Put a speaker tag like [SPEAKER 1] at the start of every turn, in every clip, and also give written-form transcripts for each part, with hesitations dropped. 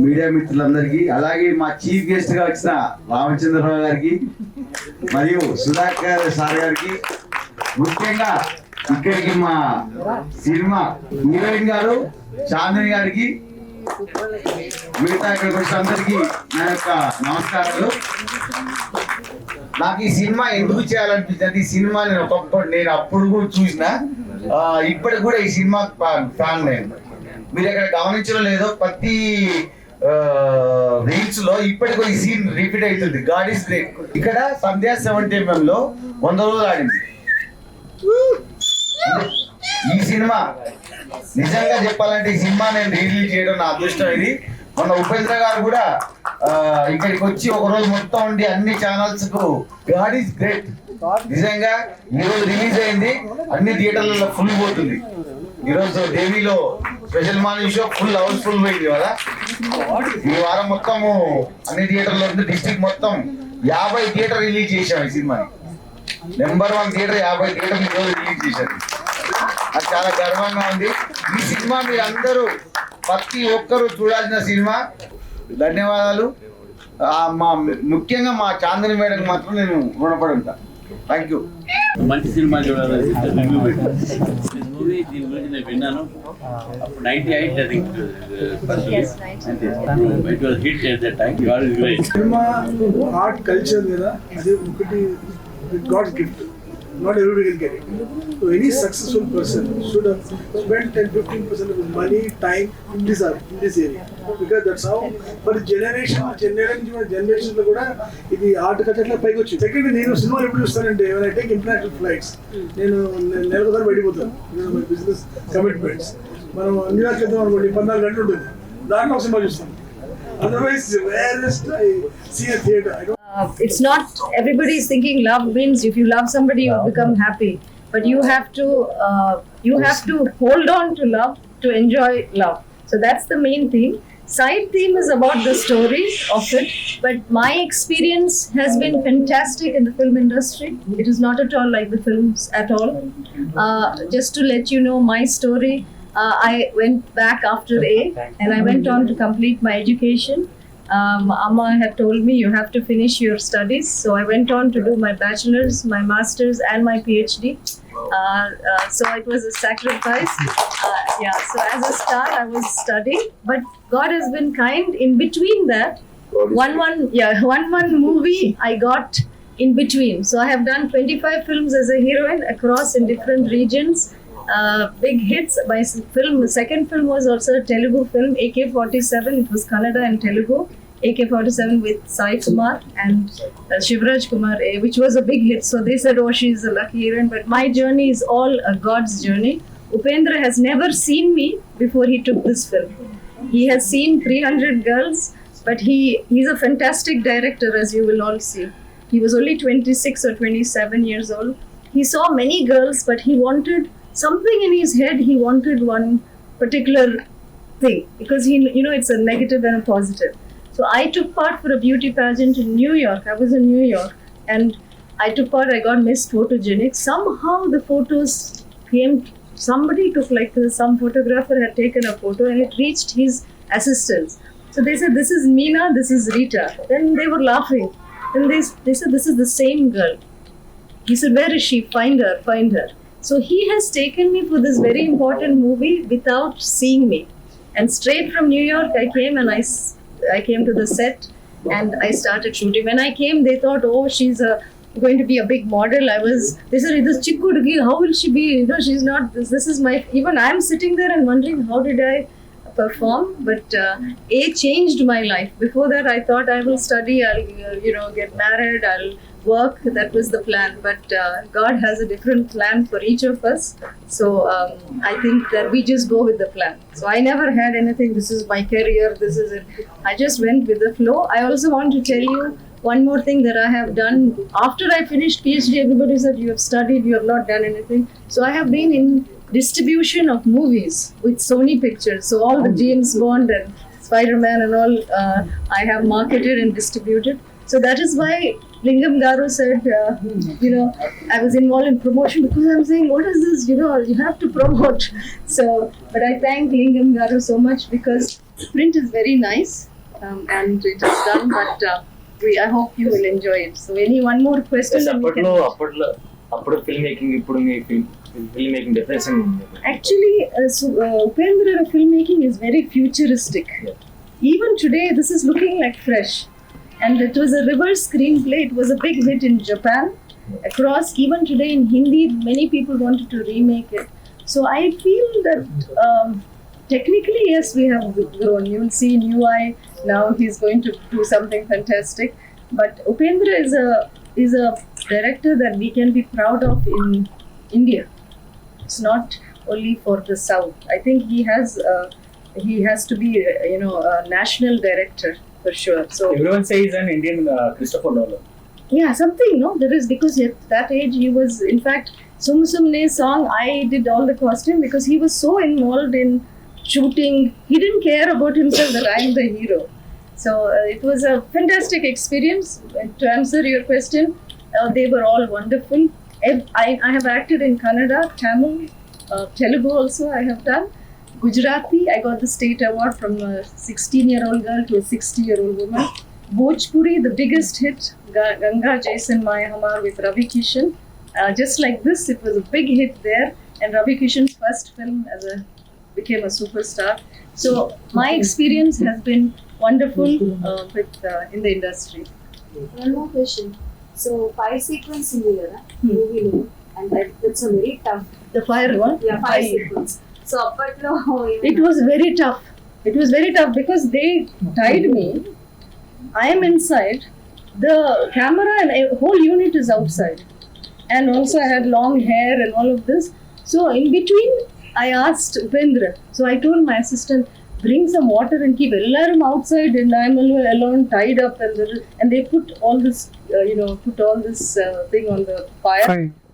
[SPEAKER 1] Media మిత్రులందరికీ, అలాగే మా చీఫ్ గెస్ట్ గా వచ్చిన రామచంద్రరావు గారికి మరియు సుధాకర్ సార్ గారికి, ముఖ్యంగా ఇక్కడికి మా సినిమా హీరోయిన్ గారు చాందిని గారికి, మిగతా ఇక్కడికి వచ్చిన అందరికీ నా యొక్క నమస్కారాలు. నాకు ఈ సినిమా ఎందుకు చేయాలనిపించింది, ఈ సినిమా నేను అప్పుడు కూడా చూసిన, ఇప్పటికి కూడా ఈ సినిమా ఫ్యాన్ నేను. మీరు ఇక్కడ గమనించడం లేదో, ప్రతి రీల్స్ లో ఇప్పటికీ ఈ సీన్ రిపీట్ అవుతుంది. God is great. ఇక్కడ సంధ్యా 70mm లో 100 రోజులు ఆడింది. ఈ సినిమా నిజంగా చెప్పాలంటే ఈ సినిమా నేను రిలీజ్ చేయడం నా అదృష్టం. ఇది మొన్న ఉపేంద్ర గారు కూడా ఇక్కడికి వచ్చి ఒక రోజు మొత్తం ఉండి అన్ని ఛానల్స్ కు గాడ్ ఈస్ గ్రేట్. నిజంగా ఈరోజు రిలీజ్ అయింది, అన్ని థియేటర్లలో ఫుల్ పోతుంది. ఈరోజు దేవిలో special morning show full housefull పోయింది కదా. ఈ వారం మొత్తము అన్ని థియేటర్లో ఉంది. డిస్ట్రిక్ట్ మొత్తం 50 థియేటర్ రిలీజ్ చేశాం ఈ సినిమాని. నెంబర్ 1 థియేటర్ 50 థియేటర్ ఈరోజు రిలీజ్ చేశారు. నాకు చాలా గర్వంగా ఉంది. ఈ సినిమా మీరు అందరూ ప్రతి ఒక్కరూ చూడాల్సిన సినిమా. ధన్యవాదాలు. ముఖ్యంగా మా చాందిని మేడం మాత్రం నేను రుణపడి ఉంటాను. Thank you.
[SPEAKER 2] మంచి సినిమా చూడాలని మూవీ దీని గురించి నేను విన్నాను. అప్పుడు 98 I think it was hit at that time. God is great.
[SPEAKER 3] Cinema art culture మీద అది ఒకటి god's gift. Not everybody can get it. So any successful person should have spent 10-15% of his money, time in this area, because that's how for generation లో కూడా ఇది art culture లో పైకి వచ్చింది. Second, నేను సినిమాలు ఎప్పుడు చూస్తానంటే when I take international flights, నేను నెలకొకసారి వెళ్ళిపోతాను. My business commitments. మనం న్యూయార్క్ వెళ్తాం అనుకోండి, 14 గంటలు ఉంటుంది, దాంట్లో ఒక సినిమా చూస్తాం. Otherwise, rarest I see a theater.
[SPEAKER 4] It's not everybody is thinking love means if you love somebody you become happy, but you have to hold on to love to enjoy love. So that's the main theme. Side theme is about the story of it, but my experience has been fantastic in the film industry. It is not at all like the films at all. Just to let you know my story, I went back after A and I went on to complete my education. Amma had told me you have to finish your studies, so I went on to do my bachelor's, my master's and my PhD. So it was a sacrifice. So as a star I was studying, but God has been kind. In between that, one movie I got in between. So I have done 25 films as a heroine across in different regions. Big hits. My second film was also a Telugu film, AK-47. It was Kannada and Telugu. AK-47 with Sai Kumar and Shivraj Kumar, which was a big hit. So they said, oh, she's a lucky heroine. But my journey is all a God's journey. Upendra has never seen me before he took this film. He has seen 300 girls, but he's a fantastic director, as you will all see. He was only 26 or 27 years old. He saw many girls, but he wanted something in his head. He wanted one particular thing because it's a negative and a positive. So I took part for a beauty pageant in New York. I was in New York and I took part. I got Miss Photogenic. Somehow the photos came. Somebody took some photographer had taken a photo and it reached his assistants. So they said, this is Meena, this is Rita. Then they were laughing. Then they said, this is the same girl. He said, where is she? Find her. So he has taken me for this very important movie without seeing me. And straight from New York, I came and I came to the set and I started shooting. When I came, they thought, oh, she's going to be a big model. They said, this Chikkudgi, how will she be? She's not, this is my, even I'm sitting there and wondering, how did I perform? But A changed my life. Before that, I thought I will study, I'll, get married, I'll work. That was the plan, but God has a different plan for each of us. So I think that we just go with the plan. So I never had anything, this is my career, this is it. I just went with the flow. I also want to tell you one more thing that I have done. After I finished PhD, everybody said you have studied, you have not done anything. So I have been in distribution of movies with Sony Pictures. So all the James Bond and Spider-Man and all, I have marketed and distributed. So that is why Lingam Garu said, I was involved in promotion because I'm saying, what is this? You have to promote. So, but I thank Lingam Garu so much because print is very nice, and it is done, but I hope you will enjoy it. So any one more question? then we can-
[SPEAKER 5] అప్పుడు film making ఇప్పుడు మీ film making difference
[SPEAKER 4] Actually, Upendra filmmaking is very futuristic. Even today, this is looking like fresh. And it was a reverse screenplay. It was a big hit in Japan. Across, even today in Hindi, many people wanted to remake it. So I feel that technically, yes, we have grown. You will see in UI now he's going to do something fantastic. But Upendra is a director that we can be proud of in India. It's not only for the South. I think he has to be a national director for sure. So
[SPEAKER 5] everyone says an Indian Christopher Nolan.
[SPEAKER 4] yeah, something, no, there is, because at that age he was, in fact, Sum Sumne's song, I did all the costume because he was so involved in shooting. He didn't care about himself that I am the hero. So it was a fantastic experience. To answer your question, they were all wonderful. I have acted in Kannada, Tamil, Telugu also I have done. Gujarati, I got the state award from a 16-year-old girl to a 60-year-old woman. Bhojpuri, the biggest hit, Ganga Jason Maya Hamar with Ravi Kishan. Just like this, it was a big hit there, and Ravi Kishan's first film became a superstar. So my experience has been wonderful in the industry.
[SPEAKER 6] One more question. So fight sequence in the movie, and that's a very tough.
[SPEAKER 4] The fire one?
[SPEAKER 6] Yeah, fight sequence. So appatlo
[SPEAKER 4] It was very tough. It was very tough because they tied me. I am inside. The camera and a whole unit is outside. And also I had long hair and all of this. So in between, I asked Upendra. So I told my assistant, bring some water and keep alarm outside, and I'm alone tied up, and they put all this, thing on the fire.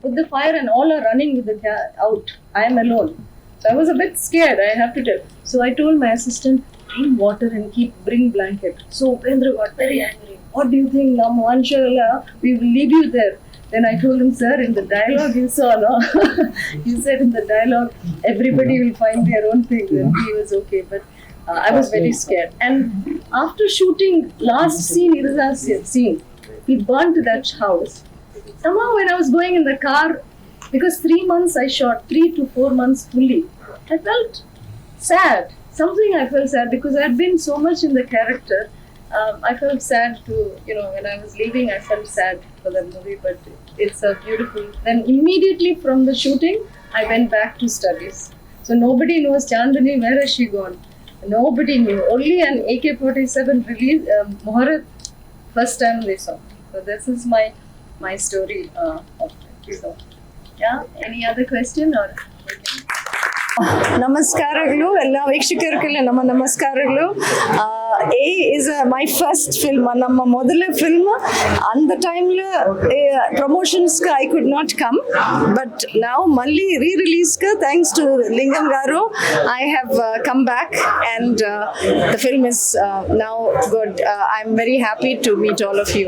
[SPEAKER 4] Put the fire, and all are running with the out. I am alone. So I was a bit scared, I have to tell. So I told my assistant, bring water and bring blanket. So Upendra got very angry. What do you think, Namu? Anshala, we will leave you there. Then I told him, sir, in the dialogue you saw, no? He said in the dialogue, everybody will find their own thing. And he was okay, but I was very scared. And after shooting last scene, Iriza's scene, he burnt that house. Somehow when I was going in the car, because 3 months I shot, 3 to 4 months fully, I felt sad. Something I felt sad because I had been so much in the character. I felt sad to, when I was leaving, I felt sad for that movie, but it's a beautiful. Then immediately from the shooting, I went back to studies. So nobody knows Chandani, where has she gone? Nobody knew. Only an AK-47 release, Muharat, first time they saw. So this is my story of it. So, yeah, any other question or?
[SPEAKER 7] ನಮಸ್ಕಾರಗಳು ಎಲ್ಲ ವೀಕ್ಷಕರಿಗೆಲ್ಲ ನಮ್ಮ ನಮಸ್ಕಾರಗಳು. ಎ is my first film, ನಮ್ಮ ಮೊದಲ film. ಅಂದ ಟೈಮ್లో ప్రమోషన్స్కి I could not come, but now మళ్ళీ రీ-రిలీజ్గా thanks to Lingam garu I have come back, and the film is now good. I'm very happy to meet all of you.